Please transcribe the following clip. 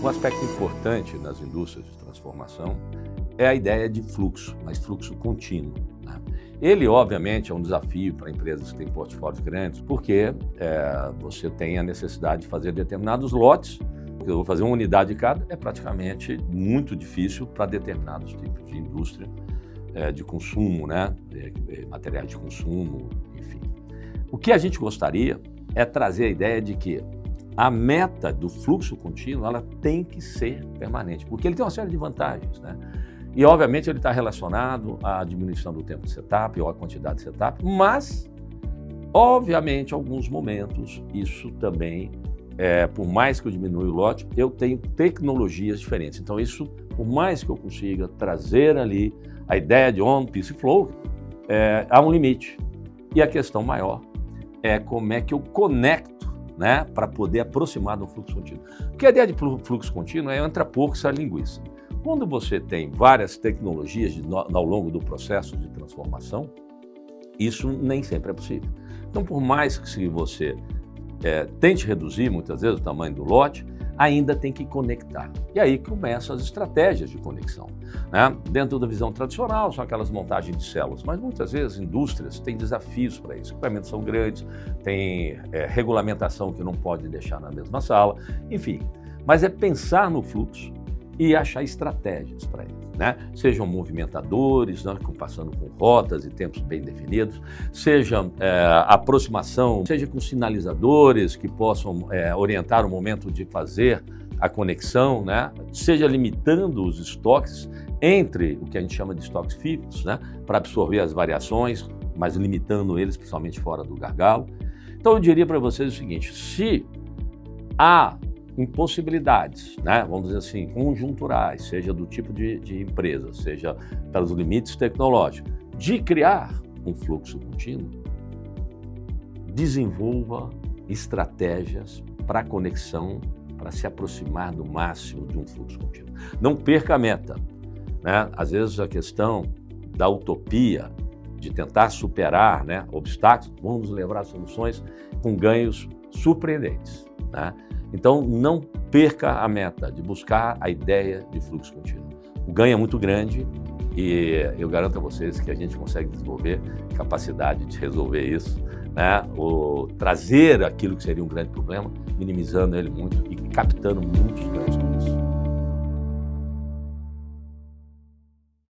Um aspecto importante nas indústrias de transformação é a ideia de fluxo, mas fluxo contínuo, né? Ele, obviamente, é um desafio para empresas que têm portfólios grandes, porque você tem a necessidade de fazer determinados lotes. Eu vou fazer uma unidade de cada, é praticamente muito difícil para determinados tipos de indústria de consumo, né? Materiais de consumo, enfim. O que a gente gostaria é trazer a ideia de que a meta do fluxo contínuo ela tem que ser permanente, porque ele tem uma série de vantagens, né? E, obviamente, ele está relacionado à diminuição do tempo de setup ou à quantidade de setup, mas, obviamente, em alguns momentos, isso também, por mais que eu diminua o lote, eu tenho tecnologias diferentes. Então, isso, por mais que eu consiga trazer ali a ideia de on-piece flow, há um limite. E a questão maior é como é que eu conecto, né, para poder aproximar do fluxo contínuo. Porque a ideia de fluxo contínuo é entra pouco essa linguiça. Quando você tem várias tecnologias ao longo do processo de transformação, isso nem sempre é possível. Então, por mais que você tente reduzir muitas vezes o tamanho do lote, ainda tem que conectar. E aí começam as estratégias de conexão, né? Dentro da visão tradicional são aquelas montagens de células, mas muitas vezes indústrias têm desafios para isso. Equipamentos são grandes, tem regulamentação que não pode deixar na mesma sala, enfim. Mas é pensar no fluxo e achar estratégias para ele, né? Sejam movimentadores, né, passando com rotas e tempos bem definidos, seja aproximação, seja com sinalizadores que possam orientar o momento de fazer a conexão, né? Seja limitando os estoques entre o que a gente chama de estoques fixos, né, para absorver as variações, mas limitando eles principalmente fora do gargalo. Então eu diria para vocês o seguinte: se há impossibilidades, né, vamos dizer assim, conjunturais, seja do tipo de empresa, seja pelos limites tecnológicos, de criar um fluxo contínuo, desenvolva estratégias para conexão, para se aproximar do máximo de um fluxo contínuo. Não perca a meta, né? Às vezes a questão da utopia, de tentar superar, né, obstáculos, vamos levar soluções com ganhos surpreendentes, né? Então, não perca a meta de buscar a ideia de fluxo contínuo. O ganho é muito grande e eu garanto a vocês que a gente consegue desenvolver capacidade de resolver isso, né? Ou trazer aquilo que seria um grande problema, minimizando ele muito e captando muitos ganhos.